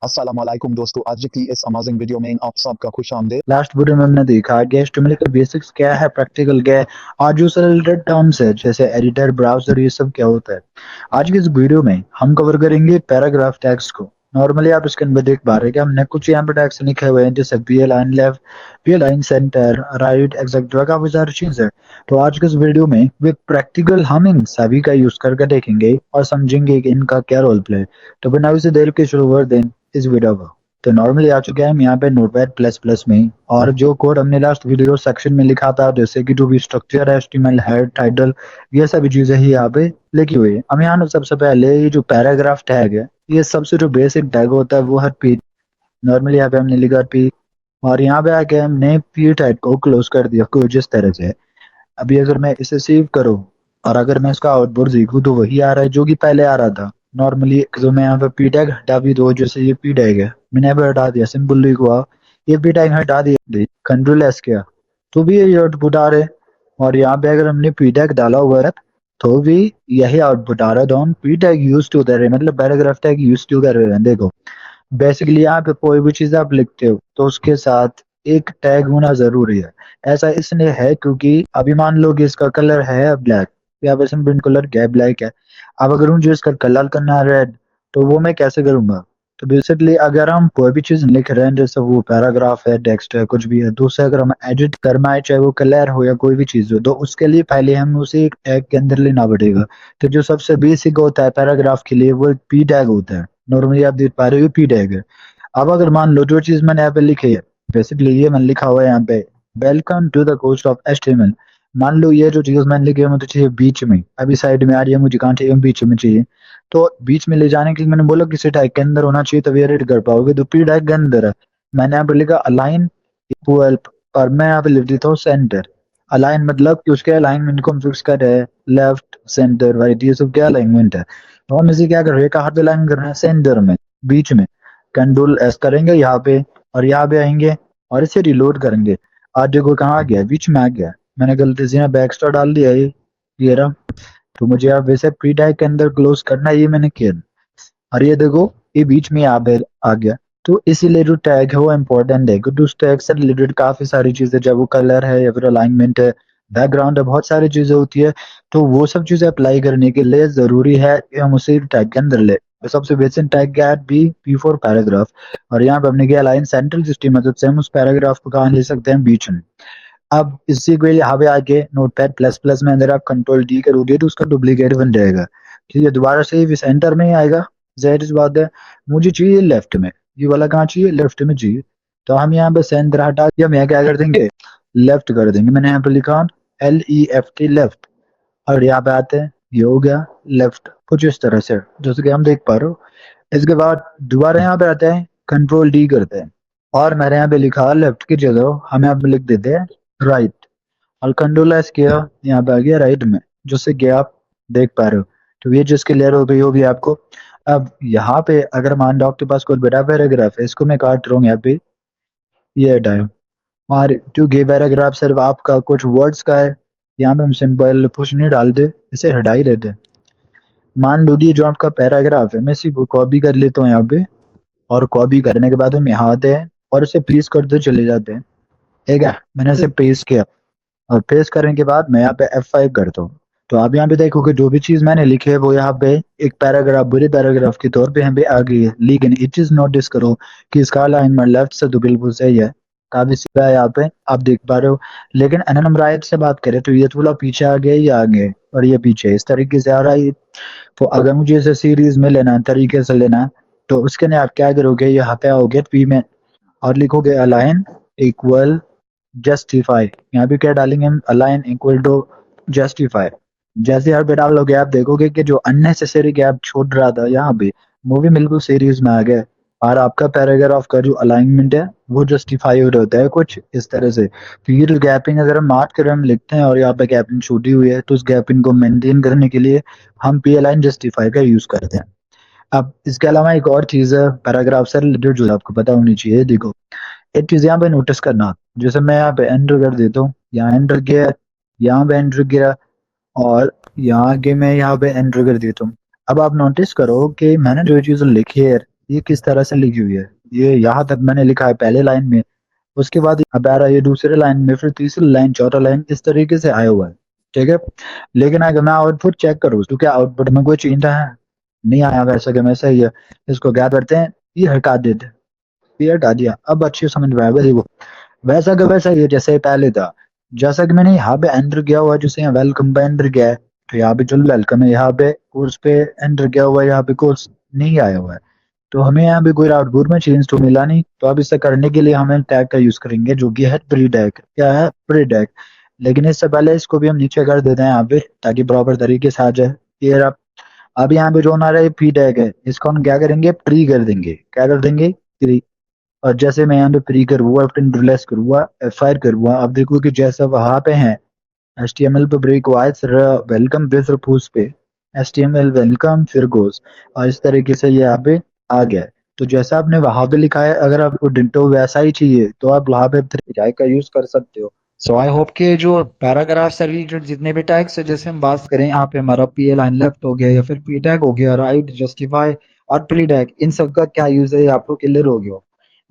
अस्सलाम वालेकुम दोस्तों, आज की इस अमेजिंग वीडियो में आप सबका खुश आमदीद। लास्ट वीडियो में हमने देखा कि HTML के बेसिक्स क्या है, प्रैक्टिकल क्या है, आज जो से रिलेटेड टर्म्स है जैसे एडिटर, ब्राउजर, ये सब क्या होता है। आज की इस वीडियो में हम कवर करेंगे पैराग्राफ टैग्स को। नॉर्मली आप इसके अंदर देख पा रहे हैं कि हमने कुछ यहाँ पे टैग्स लिखे हुए हैं जैसे P line left, P line centre, right, etcetera, काफी सारी चीजें। तो आज के इस वीडियो में विद प्रैक्टिकल हम इन सभी का यूज करके देखेंगे और समझेंगे कि इनका क्या रोल प्ले है। तो बिना उसे देर के शुरू कर दें इस वीडियो को। तो नॉर्मली आ चुके हैं हम यहाँ पे नोटपैड प्लस प्लस में, और जो कोड हमने लास्ट वीडियो सेक्शन में लिखा था जैसे कि जो भी स्ट्रक्चर है, HTML, हेड, टाइटल, ये सभी चीजें ही यहाँ पे लिखी हुई है। हम यहाँ ना सबसे पहले ये जो पैराग्राफ टैग है, ये सबसे जो बेसिक टैग होता है वो है पी। नॉर्मली यहाँ पे हमने लिखा पी, और यहाँ पे आके हमने पी टैग को क्लोज कर दिया कुछ इस तरह से। अभी अगर मैं इसे सेव करूँ और अगर मैं इसका आउटपुट देखूँ तो वही आ रहा है जो कि पहले आ रहा था। नॉर्मली जो मैं यहाँ पे पी टैग हटा भी दो, जैसे ये पी टैग है मैंने यहाँ पे हटा दिया, सिंपल हुआ, ये पी टैग हटा दिया, कंट्रोल एस किया तो भी ये आउटपुट आ रहे हैं। और यहाँ पे अगर हमने पी टैग डाला हुआ है तो भी यही आउटपुट आ रहा है। तो हम पी टैग यूज टू कर रहे हैं, मतलब पैराग्राफ टैग यूज टू कर रहे हैं। देखो बेसिकली यहाँ पे कोई भी चीज आप लिखते हो तो उसके साथ एक टैग होना जरूरी है। ऐसा इसलिए है क्योंकि अभी मान लो कि इसका कलर है ब्लैक, या वैसे प्रिंट कलर क्या है, ब्लैक है। अब अगर मुझे इसका कलर करना है रेड, तो वो मैं कैसे करूंगा। तो बेसिकली अगर हम कोई भी चीज लिख रहे हैं जैसे वो पैराग्राफ है, टेक्स्ट है, कुछ भी है, तो उसे अगर हम एडिट करना है चाहे वो कलर हो या कोई भी चीज हो, तो उसके लिए पहले हम उसे एक टैग के अंदर लेना पड़ेगा। तो जो सबसे बेसिक होता है पैराग्राफ के लिए वो एक पी टैग होता है। नॉर्मली आप देख पा रहे हो पी टैग है। अब अगर मान लो जो चीज मैंने यहाँ पे लिखी है, बेसिकली ये मैंने लिखा हुआ है यहाँ पे, welcome to the course of HTML। मान लो ये जो चीज मैंने लिखी है मुझे चाहिए बीच में, अभी साइड में आ रही है, मुझे कहाँ चाहिए, बीच में चाहिए। तो बीच में ले जाने के लिए मैंने बोला किसी टैग के अंदर होना चाहिए तभी एडिट कर पाओगे, तो पी टैग के अंदर है। मैंने यहाँ पे लिखा अलाइन इक्वल, और मैं यहाँ पे लिख देता हूँ सेंटर। अलाइन मतलब कि उसके अलाइनमेंट को हम फिक्स कर रहे हैं, लेफ्ट, सेंटर, राइट, ये सब क्या अलाइनमेंट है। तो हम इसे क्या कर रहे हैं, कहाँ पे अलाइन कर रहे हैं, सेंटर में, बीच में। कंट्रोल एस करेंगे यहाँ पे और यहाँ पे आएंगे और इसे रिलोड करेंगे। आज देखो कहाँ आ गया, बीच में आ गया। मैंने गलती से यहाँ बैक स्टार डाल दिया, ये रहा। तो मुझे अब वैसे प्री टैग के अंदर क्लोज करना है, ये मैंने किया। और ये देखो ये बीच में यहाँ पे आ गया। तो इसीलिए जो टैग है वो इम्पोर्टेंट है, क्योंकि उस टैग से रिलेटेड काफी सारी चीजें, जब वो कलर है या फिर अलाइनमेंट है, बैकग्राउंड है, बहुत सारी चीजें होती है। तो वो सब चीजें अप्लाई करने के लिए जरूरी है कि हम उसे टैग के अंदर ले। तो सबसे बेसिक टैग क्या है, पी फॉर पैराग्राफ। और यहाँ पे हमने किया अलाइन सेंट्रल जिसकी मदद से हम उस पैराग्राफ को कहाँ ले सकते हैं, बीच में। अब इसी को यहाँ पे आके नोटपैड प्लस प्लस में अगर आप कंट्रोल डी करोगे तो उसका डुप्लीकेट बन जाएगा, ठीक है, दोबारा से भी सेंटर में ही आएगा। जाहिर सी बात है, मुझे चाहिए लेफ्ट में, ये वाला कहाँ चाहिए, लेफ्ट में चाहिए। तो हम यहाँ पे सेंटर हटा दिया, हम यहाँ क्या कर देंगे, लेफ्ट कर देंगे। मैंने यहाँ पे लिखा LEFT, लेफ्ट। और यहाँ पे आते हैं, ये हो गया लेफ्ट, कुछ इस तरह से जैसे कि हम देख पा रहे हो। इसके बाद दोबारा यहाँ पे आते हैं, कंट्रोल डी करते हैं, और मैंने यहाँ पे लिखा लेफ्ट की जगह हम यहाँ पे लिख देते हैं राइट। और कंट्रोल एस किया, यहाँ पे आ गया राइट में, जिससे कि आप देख पा रहे हो। तो ये जिसके क्लियर हो गई होगी आपको। अब यहाँ पे अगर मान लो आपके पास कोई बड़ा पैराग्राफ है, इसको मैं काट रहा हूँ यहाँ पे, ये हटाया। और क्योंकि ये पैराग्राफ सिर्फ आपका कुछ वर्ड्स का है, यहाँ पे हम सिंपल कुछ नहीं डालते, इसे हटा ही देते हैं। मान लो ये जो आपका पैराग्राफ है, मैं इसी को कॉपी कर लेता हूँ यहाँ पे, और कॉपी करने के बाद हम यहाँ आते हैं और इसे पेस्ट करते चले जाते हैं। ठीक है, मैंने इसे पेस्ट किया, और पेस्ट करने के बाद मैं यहाँ पे F5 करता हूँ। तो आप यहाँ पे देखोगे जो भी चीज मैंने लिखी है वो यहाँ पे एक पैराग्राफ, बुरे पैराग्राफ के तौर पे यहाँ पे आ गई है। लेकिन एक चीज नोटिस करो कि इसका अलाइनमेंट लेफ्ट से तो बिल्कुल सही है, काफी सीधा है, यहाँ पे आप देख पा रहे हो। लेकिन अगर हम राइट से बात करें तो ये थोड़ा पीछे आ गया, ये आगे, और ये पीछे, इस तरीके से आ रहा है। तो अगर मुझे इसे सीरीज में लेना है, तरीके से लेना है, तो उसके लिए आप क्या करोगे, यहाँ पे आओगे पी में और लिखोगे अलाइन इक्वल जस्टिफाई। यहाँ पे क्या डालेंगे हम, अलाइन इक्वल टू जस्टिफाई। जैसे यहाँ पे डालोगे आप देखोगे कि जो अननेसेसरी गैप छोड़ रहा था यहाँ पे, वो भी बिल्कुल सीरीज में आ गया। और आपका पैराग्राफ का जो अलाइनमेंट है वो जस्टिफाइड होता है कुछ इस तरह से। तो ये जो गैपिंग अगर हम मार्क कर हम लिखते हैं और यहाँ पे गैपिंग छूटी हुई है, तो उस गैपिंग को मेंटेन करने के लिए हम पी अलाइन जस्टिफाई का यूज करते हैं। अब इसके अलावा एक और चीज है पैराग्राफ से रिलेटेड जो आपको पता होनी चाहिए। देखो एक चीज यहाँ पे नोटिस करना, जैसे मैं यहाँ पे एंटर कर देता हूँ, यहाँ एंटर किया, यहाँ पे एंटर किया, और यहाँ के मैं यहाँ पे एंटर कर देता हूँ। अब आप नोटिस करो कि मैंने जो चीज लिखी है ये किस तरह से लिखी हुई है, ये यहाँ तक मैंने लिखा है पहले लाइन में, उसके बाद अब आ रहा है ये दूसरे लाइन में, फिर तीसरी लाइन, चौथा लाइन, इस तरीके से आया हुआ है। ठीक है, लेकिन अगर मैं आउटपुट चेक करूँ तो क्या आउटपुट में कोई चेंज है? नहीं आया, वैसा कि वैसा ही है। इसको क्या करते हैं, ये हटा देते हैं, ये हटा दिया, अब अच्छी समझ में आएगा। देखो वैसा का वैसा ही है जैसे पहले था। जैसा कि मैंने यहाँ पे एंटर किया हुआ है, जैसे यहाँ वेलकम पे एंटर किया है, तो यहाँ पे चलो वेलकम है, यहाँ पे कोर्स पे एंटर किया हुआ है, यहाँ पे कोर्स नहीं आया हुआ है, तो हमें यहाँ पे कोई आउटपुट में चेंज तो मिला नहीं। तो अब इसे करने के लिए हमें टैग का यूज करेंगे जो कि है प्री टैग। क्या है? Pre tag. लेकिन इससे पहले इसको भी हम नीचे कर देते हैं यहाँ पे, ताकि प्रॉपर तरीके से आ जाए। ये रहा। अब यहाँ पे जो हमारा ये प्री टैग है, इसको हम क्या करेंगे, प्री कर देंगे। क्या कर देंगे? प्री। और जैसे मैं यहाँ पे प्री करूंगा, रिलेस करूंगा, F5 करूंगा, अब देखो कि जैसा वहां पे है HTML पे ब्रेक वाइज वेलकम फिर पोस्ट पे HTML वेलकम फिर गोस, और इस तरीके से ये यहाँ पे आ गया है। तो जैसा आपने वहां पे लिखा है, अगर आपको डिंटो वैसा ही चाहिए तो आप वहां पे एआई का यूज कर सकते हो। सो आई होप के जो पैराग्राफ से रिलेटेड जितने भी टैग्स है, जैसे हम बात करें यहाँ पे हमारा पी लाइन लेफ्ट हो गया, या फिर पी टैग हो गया, राइट, जस्टिफाई और प्री टैग, इन सब का क्या यूज है आपको क्लियर हो गया।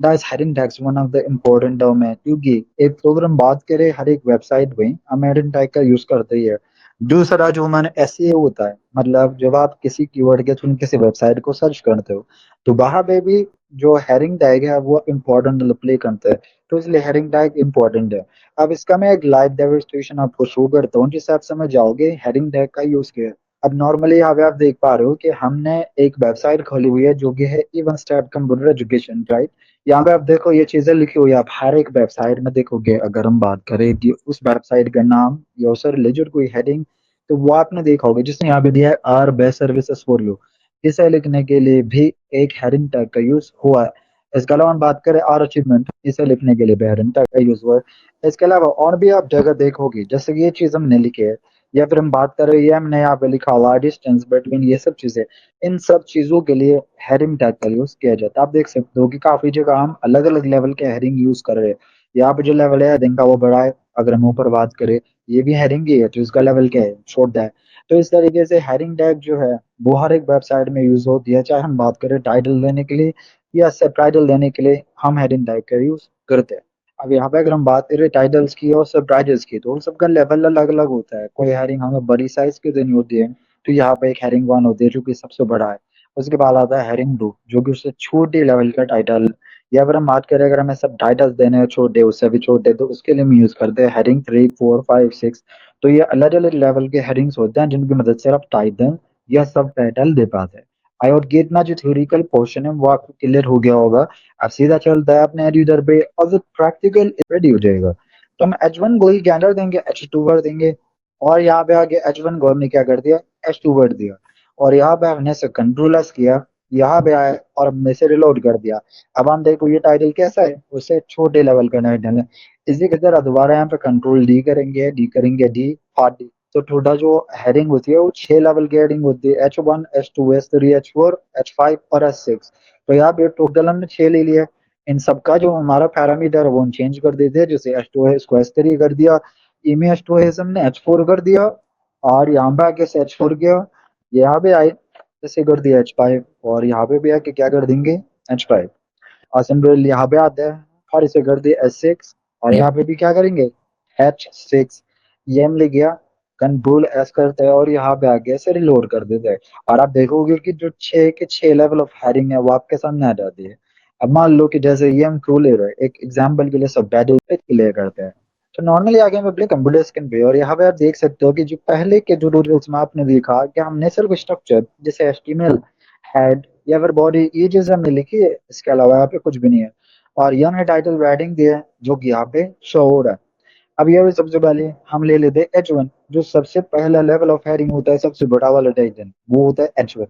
That's heading tags one of the important term है, क्योंकि एक तो अगर हम बात करें हर एक वेबसाइट में हम हेडिंग टैग का यूज करते ही है। दूसरा जो हमारे एसईओ होता है, मतलब जब आप किसी कीवर्ड के थ्रू किसी वेबसाइट को सर्च करते हो, तो वहां पे भी जो हेडिंग टैग है वो इम्पोर्टेंट रोल प्ले करता है। तो इसलिए हेडिंग टैग इम्पोर्टेंट है। अब इसका मैं एक लाइव डेमोन्स्ट्रेशन आपको शो करता हूँ, जिससे आप समझ जाओगे हेडिंग टैग का यूज क्या है। अब नॉर्मली यहाँ पे आप देख पा रहे हो कि हमने एक वेबसाइट खोली हुई है जो कि है even step computer education, right. यहाँ पे आप देखो ये चीजें लिखी हुई है, आप हर एक वेबसाइट में देखोगे। अगर हम बात करें कि उस वेबसाइट का नाम या उससे रिलेटेड कोई हेडिंग, तो वो आपने देखा होगा, जिसने यहाँ पे दिया है our best services for you. इसे लिखने के लिए भी एक हेडिंग टैग का यूज हुआ है। इसके अलावा हम बात करें आर अचीवमेंट, इसे लिखने के लिए भी हेडिंग टैग का यूज हुआ है। इसके अलावा और भी आप जगह देखोगे, जैसे कि ये चीज हमने लिखी है, या फिर हम बात करें ये हमने यहाँ पे लिखा हुआ डिस्टेंस बिटवीन, ये सब चीजें, इन सब चीजों के लिए हेडिंग टैग का यूज किया जाता है। आप देख सकते हो कि काफी जगह हम अलग अलग लेवल के हेडिंग यूज कर रहे हैं। यहाँ पे जो लेवल है हेडिंग का वो बड़ा है। अगर हम ऊपर बात करें, ये भी हेडिंग ही है, तो इसका लेवल क्या है, छोटा है। तो इस तरीके से हेडिंग टैग जो है वो हर एक वेबसाइट में यूज होती है, चाहे हम बात करें टाइटल देने के लिए या सब टाइटल देने के लिए हम हेडिंग टैग का यूज करते हैं। अब यहाँ पे अगर हम बात करें टाइटल्स की और सब टाइटल्स की, तो उन सबका लेवल अलग अलग होता है। कोई हेडिंग हमें बड़ी साइज की देनी होती है, तो यहाँ पे एक हेडिंग वन होती है जो कि सबसे बड़ा है। उसके बाद आता है हेडिंग टू, जो कि उससे छोटे लेवल का टाइटल। या अगर हम बात करें, अगर हमें सब टाइटल्स देने हैं छोटे, उससे भी छोटे, तो उसके लिए हम यूज करते हैं हेडिंग 3 4 5 6। तो ये अलग अलग लेवल के हेडिंग्स होते हैं जिनकी मदद से आप टाइटल या सब टाइटल दे पाते हैं। आई और कि इतना जो थ्योरिकल पोर्शन है वो आपको क्लियर हो गया होगा। अब सीधा चलता है अपने एडिटर पे, और जो प्रैक्टिकल रेडी हो जाएगा। तो हम H1 को ही कैंडर देंगे, H2 वर्ड देंगे, और यहाँ पे आगे H1 को हमने क्या कर दिया, H2 वर्ड दिया, और यहाँ पे हमने से कंट्रोल एस किया, यहाँ पे आए और हमने से रिलोड कर दिया। अब हम देखो ये टाइटल कैसा है, उससे छोटे लेवल का टाइटल है। इसी की तरह दोबारा यहाँ पे कंट्रोल डी करेंगे, डी और डी। तो टोटल जो हेडिंग होती है वो 6 लेवल की हेडिंग होती है, H1 H2 H3 H4 H5 और H6। तो यहाँ पे टोटल हमने 6 ले लिया। इन सबका जो हमारा पैरामीटर है वो हम चेंज कर देते हैं, जैसे H2 है इसको H3 कर दिया, ई में H2 है इसे हमने H4 कर दिया, और यहाँ पे आके से H4 किया, यहाँ पे आए जैसे कर दिया H5, और यहाँ पे भी आके क्या कर देंगे, H5। और सिंपल यहाँ पे आता है और इसे कर दिया H6, और यहाँ पे भी क्या करेंगे, H6। ये हम ले गया, कंट्रोल एस करते हैं और यहाँ पे आगे से रिलोड कर देते हैं। और आप देखोगे कि जो 6 के 6 लेवल ऑफ हेडिंग है वो आपके सामने आ जाती है। अब मान लो कि जैसे ये हम क्यों ले रहे हैं, एक एग्जाम्पल के लिए सब टाइटल पे क्लियर करते हैं। तो नॉर्मली आगे हम अपने कंप्यूटर स्क्रीन पे, और यहाँ पे आप देख सकते हो कि जो पहले के जो ट्यूटोरियल्स में आपने देखा कि हमने सिर्फ स्ट्रक्चर जैसे HTML, हेड या फिर बॉडी, ये चीजें हमने लिखी है, इसके अलावा यहाँ पे कुछ भी नहीं है। और यहाँ हमने टाइटल वेडिंग दिया है जो कि यहाँ पे शो हो रहा है। अब ये भी सबसे पहले हम ले लेते हैं H1, जो सबसे पहला लेवल ऑफ हेडिंग होता है, सबसे बड़ा वाला टाइटल वो होता है H1।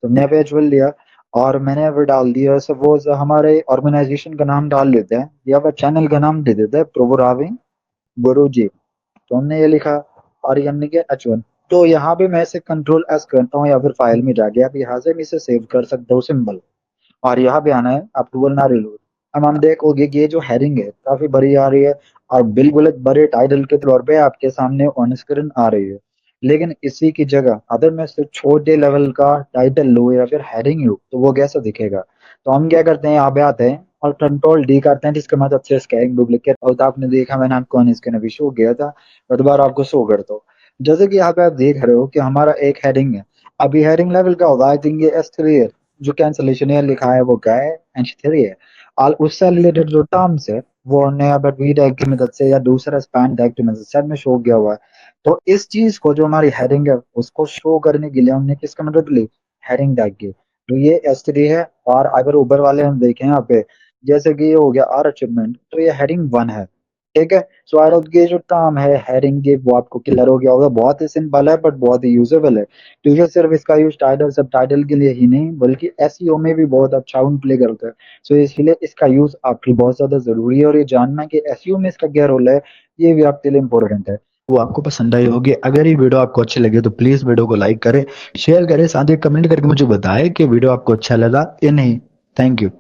तो मैंने पे H1 लिया, और मैंने अब डाल दिया सपोज हमारे ऑर्गेनाइजेशन का नाम डाल लेते हैं, या फिर चैनल का नाम दे देते हैं प्रोग्रामिंग गुरु जी। तो हमने ये लिखा, और ये हमने किया H1। तो यहाँ पे मैं इसे कंट्रोल एस करता हूँ, या फिर फाइल में जाके आप यहाँ से भी इसे सेव कर सकते हो सिंबल, और यहाँ पे आना है अप्रूवल ना रिलोड। अब हम देखोगे कि ये जो हेडिंग है काफी बड़ी आ रही है, और बिल्कुल एक बड़े टाइटल के तौर पे आपके सामने ऑन स्क्रीन आ रही है। लेकिन इसी की जगह अगर मैं सिर्फ छोटे लेवल का टाइटल लूँ या फिर हेडिंग लूँ, तो वो कैसा दिखेगा। तो हम क्या करते हैं, यहाँ पे आते हैं और कंट्रोल डी करते हैं, जिसकी मदद से इसका एक डुप्लीकेट, और तो आपने देखा, मैंने आपको स्क्रीन अभी शो किया था, मैं दोबारा आपको शो करता हूँ। जैसे कि यहाँ पे आप देख रहे हो कि हमारा एक हेडिंग है, अभी हेडिंग लेवल का होगा, आई थिंक ये S3 है, जो कैंसलेशन है लिखा है वो क्या है, H3 है। और उससे रिलेटेड जो टर्म्स है वो हमने यहाँ पर वी टैग की मदद से या दूसरा स्पैन टैग की मदद से में शो किया हुआ है। तो इस चीज को, जो हमारी हेडिंग है उसको शो करने के लिए हमने किसका मदद ली, हेडिंग टैग की। तो ये S3 है। और अगर ऊपर वाले हम देखें यहाँ पे, जैसे कि ये हो गया आर अचीवमेंट, तो ये हेडिंग 1 है, ठीक है। सो आई होप ये जो काम है हेडिंग के वो आपको क्लियर हो गया होगा। बहुत ही सिंपल है बट बहुत ही यूजेबल है। तो ये सिर्फ इसका यूज टाइटल सब टाइटल के लिए ही नहीं बल्कि एसईओ में भी बहुत अच्छा रोल प्ले करता है। सो इसलिए इसका यूज आपकी बहुत ज्यादा जरूरी है, और ये जानना कि एसईओ में इसका क्या रोल है ये भी आपके लिए इंपॉर्टेंट है। वो आपको पसंद आई होगी। अगर ये वीडियो आपको अच्छी लगे तो प्लीज वीडियो को लाइक करें, शेयर करें, साथ ही कमेंट करके मुझे बताएं कि वीडियो आपको अच्छा लगा या नहीं। Thank you.